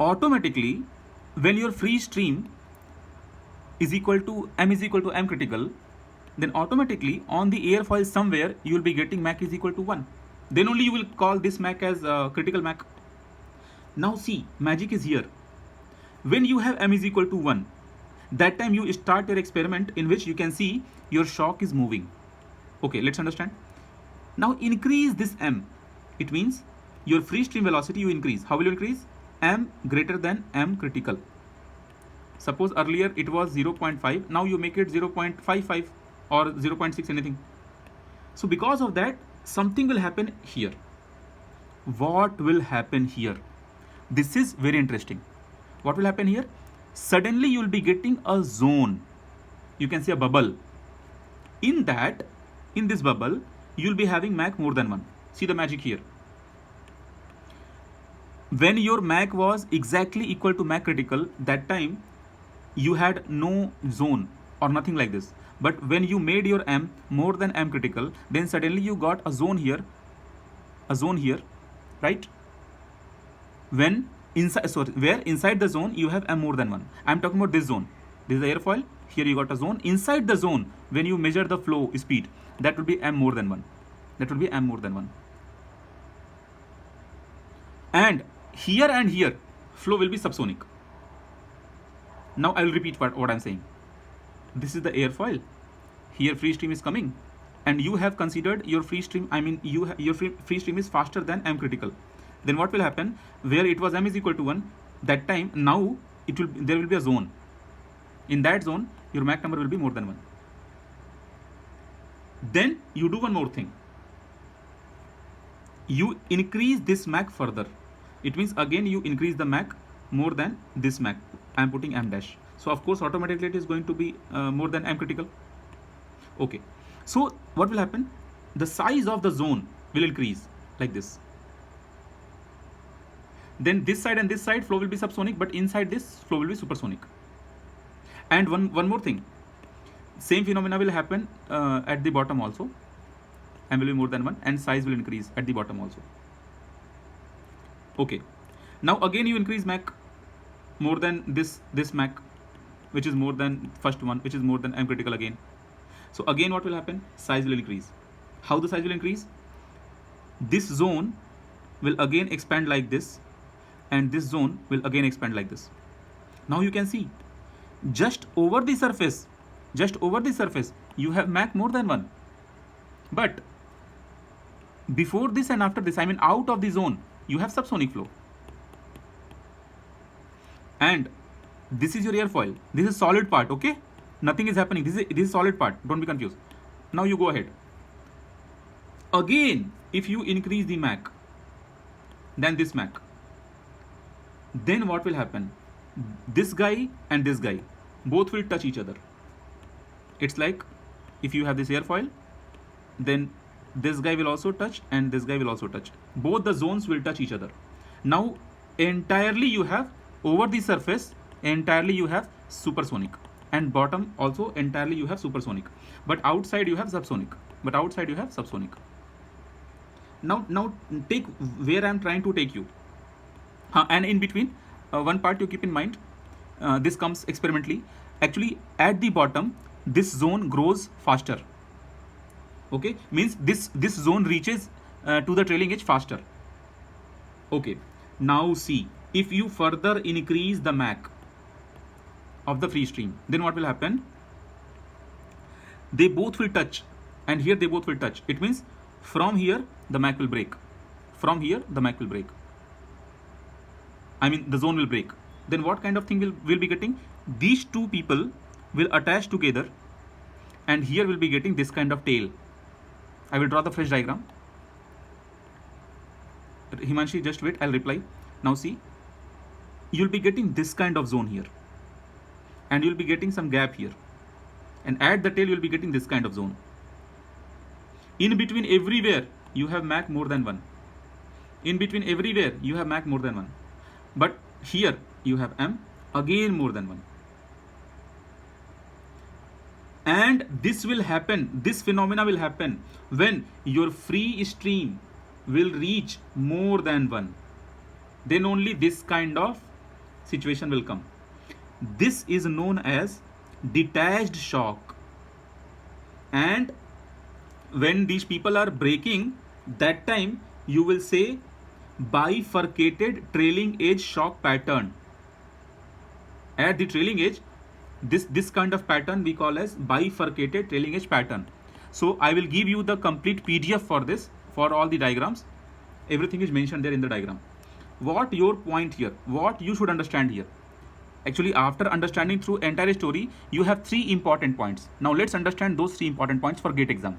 automatically when your free stream is equal to m critical, then automatically on the airfoil somewhere you will be getting Mach is equal to 1. Then only you will call this Mach as critical Mach. Now see, magic is here. When you have m is equal to 1, that time you start your experiment in which you can see your shock is moving. Okay, let's understand. Now increase this m. It means your free stream velocity you increase. How will you increase? M greater than m critical. Suppose earlier it was 0.5, now you make it 0.55 or 0.6 anything. So because of that, something will happen here. What will happen here? This is very interesting. What will happen here? Suddenly you will be getting a zone. You can see a bubble. In this bubble, you will be having Mach more than 1. See the magic here. When your Mach was exactly equal to Mach critical, that time you had no zone or nothing like this. But when you made your m more than m critical, then suddenly you got a zone here, right? When inside, where inside the zone you have m more than 1. I'm talking about this zone. This is the airfoil. Here you got a zone. Inside the zone, when you measure the flow speed, that will be m more than 1. And here, flow will be subsonic. Now I will repeat what I'm saying. This is the airfoil. Here free stream is coming, and you have considered your free stream. Your free stream is faster than m critical. Then what will happen? Where it was m is equal to 1, that time now there will be a zone. In that zone, your Mach number will be more than 1. Then you do one more thing. You increase this Mach further. It means again you increase the Mach more than this Mach. I am putting m dash. So of course automatically it is going to be more than m critical. Okay. So what will happen? The size of the zone will increase like this. Then this side and this side flow will be subsonic, but inside this flow will be supersonic. And one more thing. Same phenomena will happen at the bottom also. M will be more than 1 and size will increase at the bottom also. Okay. Now again you increase Mach more than this Mach, which is more than first one, which is more than m critical again. So again what will happen? Size will increase. How the size will increase? This zone will again expand like this, and this zone will again expand like this. Now you can see just over the surface you have Mach more than 1. But before this and after this, out of the zone, you have subsonic flow. And this is your airfoil. This is solid part, okay? Nothing is happening. This is solid part. Don't be confused. Now you go ahead. Again, if you increase the Mach, then this Mach, then what will happen? This guy and this guy, both will touch each other. It's like if you have this airfoil, then this guy will also touch and this guy will also touch. Both the zones will touch each other. Now entirely you have over the surface, entirely you have supersonic, and bottom also entirely you have supersonic, but outside you have subsonic. Now take where I am trying to take you. And in between, one part you keep in mind, this comes experimentally. Actually, at the bottom, this zone grows faster. Okay, means this zone reaches to the trailing edge faster. Okay, now see, if you further increase the Mach of the free stream, then what will happen? They both will touch, and here they both will touch. It means from here the Mach will break. From here the Mach will break. The zone will break. Then what kind of thing will be getting? These two people will attach together, and here will be getting this kind of tail. I will draw the fresh diagram. Himanshi, just wait, I'll reply. Now see, you'll be getting this kind of zone here, and you'll be getting some gap here, and at the tail you'll be getting this kind of zone. In between everywhere you have Mach more than 1. In between everywhere you have Mach more than 1. But here you have M again more than 1. And this will happen, this phenomena will happen when your free stream will reach more than 1. Then only this kind of situation will come. This is known as detached shock. And when these people are breaking, that time you will say bifurcated trailing edge shock pattern. At the trailing edge, this kind of pattern we call as bifurcated trailing edge pattern. So I will give you the complete PDF for this, for all the diagrams. Everything is mentioned there in the diagram. What your point here, what you should understand here. Actually, after understanding through entire story, you have 3 important points. Now let's understand those 3 important points for GATE exam.